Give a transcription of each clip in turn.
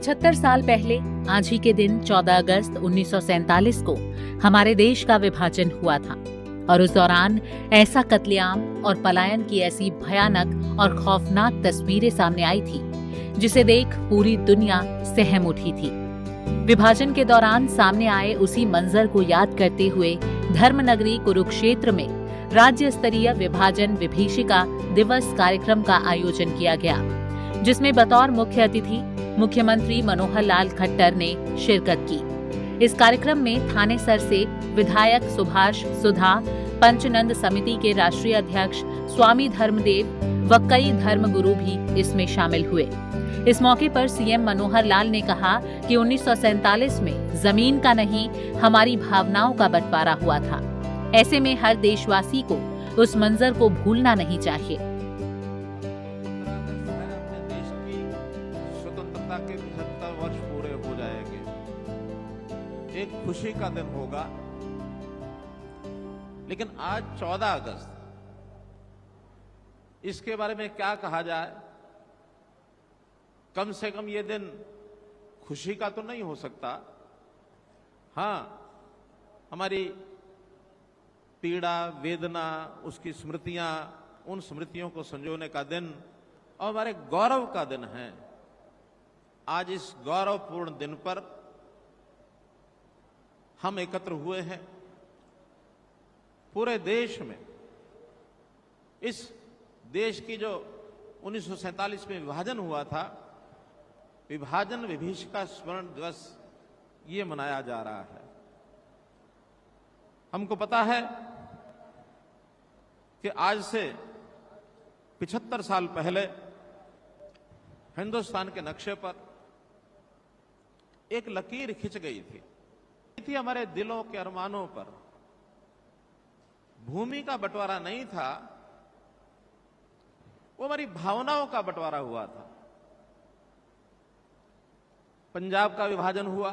75 साल पहले आज ही के दिन 14 अगस्त 1947 को हमारे देश का विभाजन हुआ था और उस दौरान ऐसा कत्लेआम और पलायन की ऐसी भयानक और खौफनाक तस्वीरें सामने आई थी जिसे देख पूरी दुनिया सहम उठी थी। विभाजन के दौरान सामने आए उसी मंजर को याद करते हुए धर्मनगरी कुरुक्षेत्र में राज्य स्तरीय विभाजन विभीषिका दिवस कार्यक्रम का आयोजन किया गया, जिसमें बतौर मुख्य अतिथि मुख्यमंत्री मनोहर लाल खट्टर ने शिरकत की। इस कार्यक्रम में थानेसर से विधायक सुभाष सुधा, पंचनंद समिति के राष्ट्रीय अध्यक्ष स्वामी धर्मदेव व कई धर्मगुरु भी इसमें शामिल हुए। इस मौके पर सीएम मनोहर लाल ने कहा कि 1947 में जमीन का नहीं, हमारी भावनाओं का बंटवारा हुआ था। ऐसे में हर देशवासी को उस मंजर को भूलना नहीं चाहिए। स्वतंत्रता के 75 वर्ष पूरे हो जाएंगे, एक खुशी का दिन होगा। लेकिन आज 14 अगस्त, इसके बारे में क्या कहा जाए? कम से कम ये दिन खुशी का तो नहीं हो सकता। हां, हमारी पीड़ा, वेदना, उसकी स्मृतियां, उन स्मृतियों को संजोने का दिन और हमारे गौरव का दिन है। आज इस गौरवपूर्ण दिन पर हम एकत्र हुए हैं। पूरे देश में इस देश की जो 1947 में विभाजन हुआ था, विभाजन विभीषिका स्मरण दिवस ये मनाया जा रहा है। हमको पता है कि आज से 75 साल पहले हिंदुस्तान के नक्शे पर एक लकीर खिंच गई थी हमारे दिलों के अरमानों पर। भूमि का बंटवारा नहीं था, वो हमारी भावनाओं का बंटवारा हुआ था। पंजाब का विभाजन हुआ,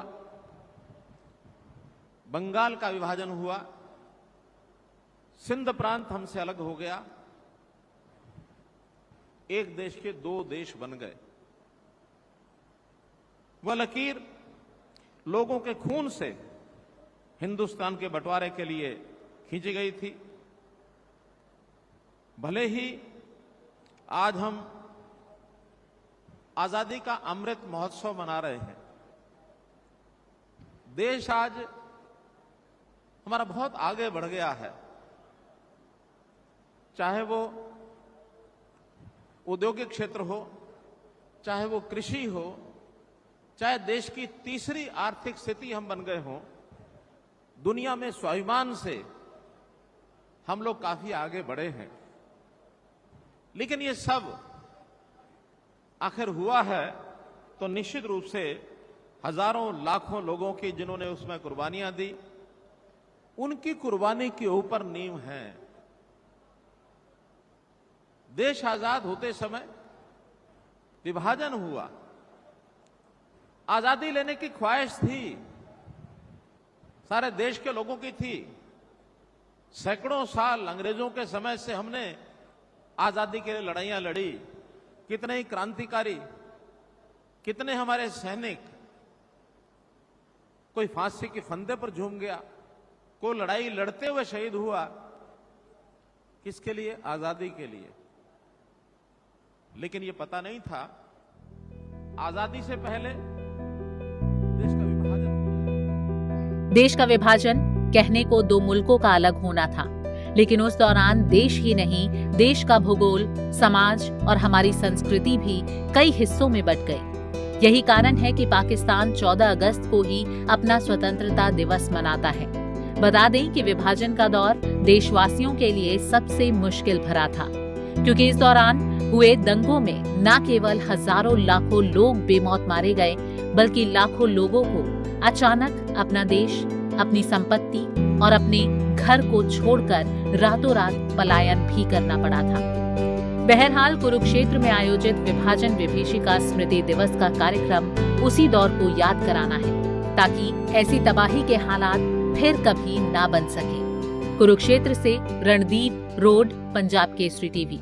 बंगाल का विभाजन हुआ, सिंध प्रांत हमसे अलग हो गया, एक देश के दो देश बन गए। वह लकीर लोगों के खून से हिंदुस्तान के बंटवारे के लिए खींची गई थी। भले ही आज हम आजादी का अमृत महोत्सव मना रहे हैं, देश आज हमारा बहुत आगे बढ़ गया है। चाहे वो औद्योगिक क्षेत्र हो, चाहे वो कृषि हो, चाहे देश की तीसरी आर्थिक स्थिति हम बन गए हों, दुनिया में स्वाभिमान से हम लोग काफी आगे बढ़े हैं। लेकिन ये सब आखिर हुआ है तो निश्चित रूप से हजारों लाखों लोगों की, जिन्होंने उसमें कुर्बानियां दी, उनकी कुर्बानी के ऊपर नींव है। देश आजाद होते समय विभाजन हुआ, आजादी लेने की ख्वाहिश थी, सारे देश के लोगों की थी। सैकड़ों साल अंग्रेजों के समय से हमने आजादी के लिए लड़ाइयां लड़ी। कितने ही क्रांतिकारी, कितने हमारे सैनिक, कोई फांसी के फंदे पर झूम गया, कोई लड़ाई लड़ते हुए शहीद हुआ। किसके लिए? आजादी के लिए। लेकिन यह पता नहीं था आजादी से पहले देश का विभाजन हो जाएगा। देश का विभाजन कहने को दो मुल्कों का अलग होना था, लेकिन उस दौरान देश ही नहीं, देश का भूगोल, समाज और हमारी संस्कृति भी कई हिस्सों में बंट गई। यही कारण है कि पाकिस्तान 14 अगस्त को ही अपना स्वतंत्रता दिवस मनाता है। बता दें कि विभाजन का दौर देशवासियों के लिए सबसे मुश्किल भरा था, क्योंकि इस दौरान हुए दंगों में न केवल हजारों लाखों लोग बेमौत मारे गए, बल्कि लाखों लोगों को अचानक अपना देश, अपनी संपत्ति और अपने घर को छोड़कर रातों रात पलायन भी करना पड़ा था। बहरहाल कुरुक्षेत्र में आयोजित विभाजन विभीषिका स्मृति दिवस का कार्यक्रम उसी दौर को याद कराना है, ताकि ऐसी तबाही के हालात फिर कभी ना बन सके। कुरुक्षेत्र से रणदीप रोड, पंजाब केसरी टीवी।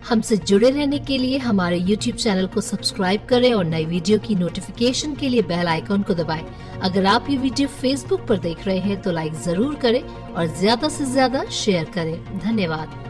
हमसे जुड़े रहने के लिए हमारे YouTube चैनल को सब्सक्राइब करें और नई वीडियो की नोटिफिकेशन के लिए बेल आइकॉन को दबाएं। अगर आप ये वीडियो Facebook पर देख रहे हैं तो लाइक जरूर करें और ज्यादा से ज्यादा शेयर करें। धन्यवाद।